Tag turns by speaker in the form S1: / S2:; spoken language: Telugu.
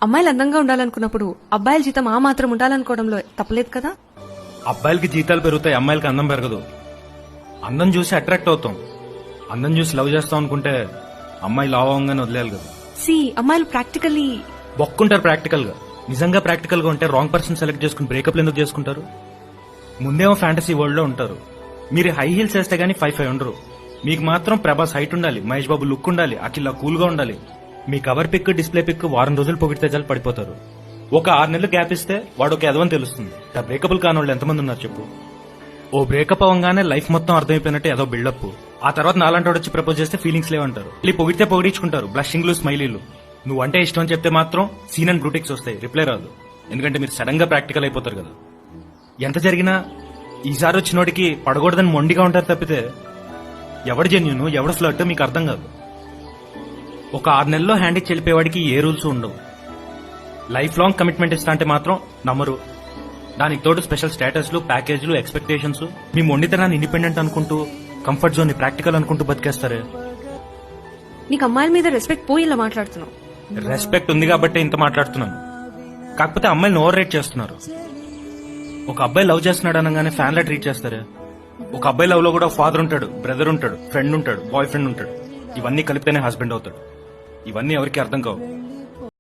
S1: అమ్మాయిలు అందంగా ఉండాలనుకున్నప్పుడు అబ్బాయిల జీతం ఆ మాత్రం ఉండాలనుకోవడంలో తప్పలేదు కదా.
S2: అబ్బాయిలకి జీతాలు పెరుగుతాయి, అమ్మాయిలకి అందం పెరగదు. అందం చూసి అట్రాక్ట్ అవుతాం, అందం చూసి లవ్ చేస్తాం అనుకుంటే అమ్మాయి లావ్ అవ్వగానే వదిలేయాలి కదా.
S1: అమ్మాయిలు ప్రాక్టికల్లీ
S2: బొక్కుంటారు ప్రాక్టికల్ గా. నిజంగా ప్రాక్టికల్ గా ఉంటే రాంగ్ పర్సన్ సెలెక్ట్ చేసుకుని బ్రేకప్లు ఎందుకు చేసుకుంటారు? ముందేమో ఫ్యాంటసీ వరల్డ్ లో ఉంటారు. మీరు హై హీల్స్ వేస్తే గానీ 5'5" ఉండరు. మీకు మాత్రం ప్రభాస్ హైట్ ఉండాలి, మహేష్ బాబు లుక్ ఉండాలి, అఖిల కూల్ గా ఉండాలి. మీ కవర్ పిక్ డిస్ప్లే పిక్ వారం రోజులు పొగిడితే చాలు పడిపోతారు. ఒక 6 నెలలు గ్యాప్ ఇస్తే వాడు ఒక ఎదవని తెలుస్తుంది. బ్రేకప్లు కాని వాళ్ళు ఎంతమంది ఉన్నారు చెప్పు. ఓ బ్రేకప్ అవ్వగానే లైఫ్ మొత్తం అర్థమైపోయినట్టు ఏదో బిల్డప్. ఆ తర్వాత నాలంటి వచ్చి ప్రపోజ్ చేస్తే ఫీలింగ్స్ లేవంటారు. మళ్ళీ పొగిడితే పొగిడించుకుంటారు, బ్లషింగ్లు స్మైలీలు. నువ్వంటే ఇష్టం అని చెప్తే మాత్రం సీన్ అండ్ బ్రూటిక్స్ వస్తాయి, రిప్లై రాదు. ఎందుకంటే మీరు సడన్ గా ప్రాక్టికల్ అయిపోతారు కదా. ఎంత జరిగినా ఈసారి వచ్చినోడికి పడకూడదని మొండిగా ఉంటారు తప్పితే ఎవడు జెన్యూన్ ఎవడు ఫ్లర్ట్ మీకు అర్థం కాదు. ఒక 6 నెలల్లో హ్యాండ్ ఇచ్చి వెళ్ళిపోయేవాడికి ఏ రూల్స్ ఉండవు. లైఫ్ లాంగ్ కమిట్మెంట్ ఇస్తా అంటే మాత్రం నమ్మరు. దానికి తోడు స్పెషల్ స్టేటస్లు, ప్యాకేజ్లు, ఎక్స్పెక్టేషన్స్. మీ మొండితనాన్ని ఇండిపెండెంట్ అనుకుంటూ, కంఫర్ట్ జోన్ ని ప్రాక్టికల్ అనుకుంటూ బతికేస్తారే.
S1: నీకు అమ్మాయిల మీద రెస్పెక్ట్ పోయి ఇలా మాట్లాడుతున్నావు.
S2: రెస్పెక్ట్ ఉంది కాబట్టి ఇంత మాట్లాడుతున్నాను. కాకపోతే అమ్మాయిని ఓవర్ రేట్ చేస్తున్నారు. ఒక అబ్బాయి లవ్ చేస్తున్నాడు అనగానే ఫ్యాన్ లా ట్రీట్ చేస్తారు. ఒక అబ్బాయి లవ్ లో కూడా ఫాదర్ ఉంటాడు, బ్రదర్ ఉంటాడు, ఫ్రెండ్ ఉంటాడు, బాయ్ ఫ్రెండ్ ఉంటాడు. ఇవన్నీ కలిపితేనే హస్బెండ్ అవుతాడు. ఇవన్నీ ఎవరికి అర్థం కావు.